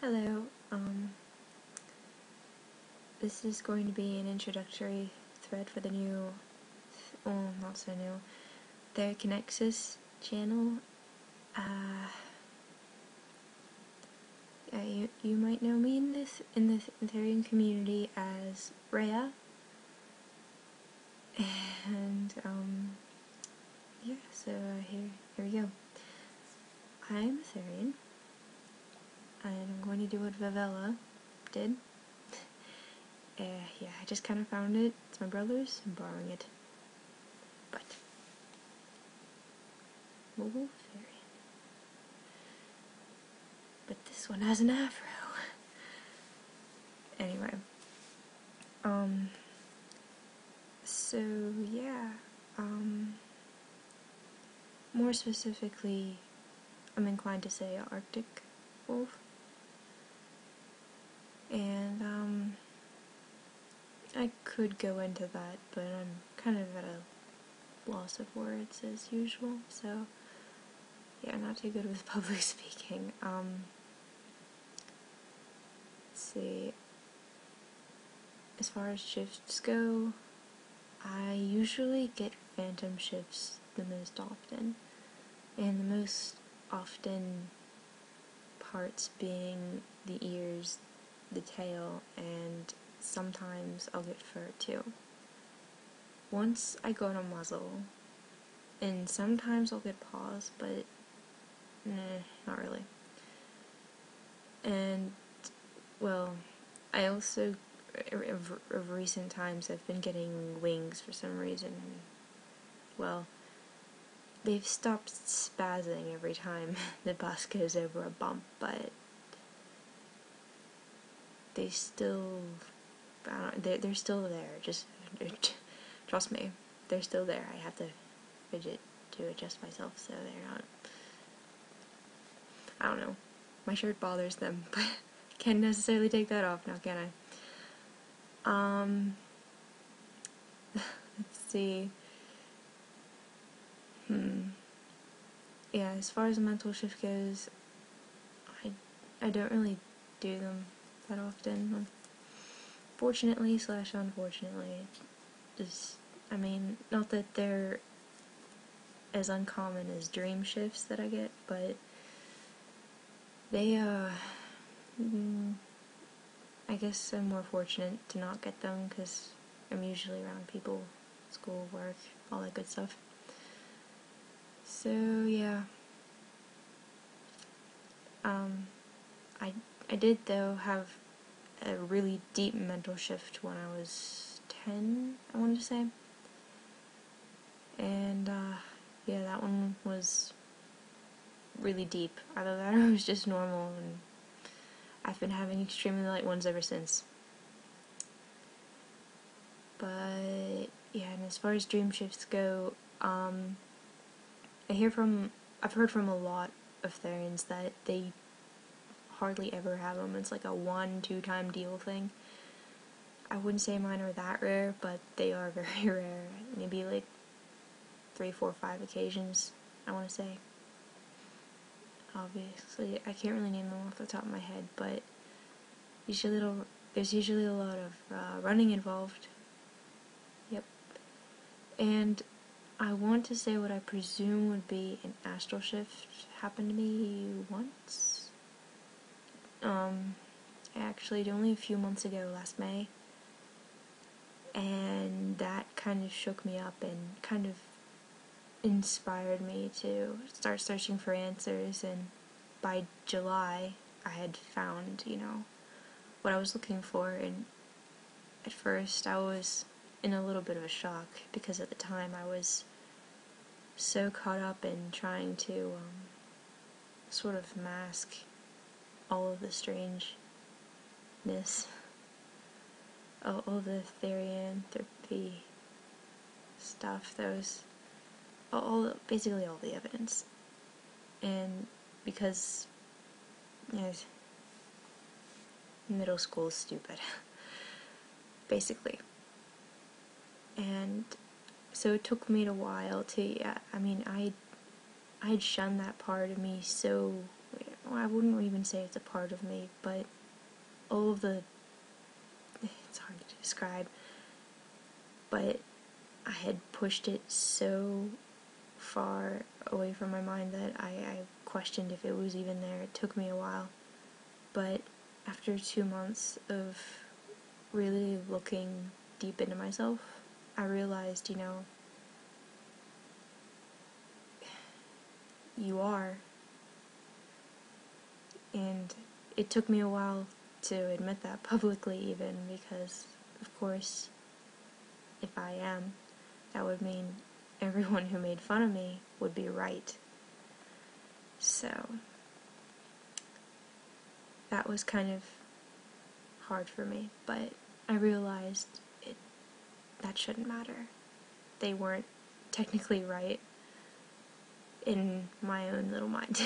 Hello, this is going to be an introductory thread for the new, not so new, TheriKiNexus channel. You might know me in the Therian community as Rhea, and yeah, so here we go. I'm a Therian, and I'm going to do what Vivella did. Yeah, I just kind of found it. It's my brother's. I'm borrowing it. But Therian. But this one has an afro. Anyway. So yeah. More specifically, I'm inclined to say Arctic wolf. And I could go into that, but I'm kind of at a loss of words as usual, so yeah, not too good with public speaking. Let's see. As far as shifts go, I usually get phantom shifts the most often, and the most often parts being the ears, the tail, and sometimes I'll get fur too. Once I go to muzzle, and sometimes I'll get paws, but not really. And, well, I also, of recent times, I've been getting wings for some reason. Well, they've stopped spazzing every time the bus goes over a bump, but they still, they're still there. Just trust me, they're still there. I have to fidget to adjust myself so they're not, I don't know, my shirt bothers them, but can't necessarily take that off now, can I? Let's see. Yeah, as far as a mental shift goes, I don't really do them that often. Fortunately / unfortunately. Just, I mean, not that they're as uncommon as dream shifts that I get, but they, I guess I'm more fortunate to not get them because I'm usually around people, school, work, all that good stuff. So, yeah. I did, though, have a really deep mental shift when I was 10, I wanted to say. And, yeah, that one was really deep. Either that or it was just normal, and I've been having extremely light ones ever since. But, yeah, and as far as dream shifts go, I've heard from a lot of Therians that they hardly ever have them. It's like a 1-2 time deal thing. I wouldn't say mine are that rare, but they are very rare. Maybe like 3, 4, 5 occasions, I want to say. Obviously, I can't really name them off the top of my head, but there's usually a lot of running involved. Yep. And I want to say what I presume would be an astral shift happened to me once. Actually, only a few months ago, last May. And that kind of shook me up and kind of inspired me to start searching for answers, and by July, I had found, what I was looking for, and at first I was in a little bit of a shock, because at the time I was so caught up in trying to sort of mask all of the strangeness, all the Therianthropy stuff, basically all the evidence. And because, middle school is stupid, basically. And so it took me a while to, I'd shunned that part of me so I wouldn't even say it's a part of me, but all of the, it's hard to describe, but I had pushed it so far away from my mind that I questioned if it was even there. It took me a while, but after 2 months of really looking deep into myself, I realized, you are. And it took me a while to admit that publicly, even, because, of course, if I am, that would mean everyone who made fun of me would be right. So, that was kind of hard for me, but I realized that shouldn't matter. They weren't technically right in my own little mind.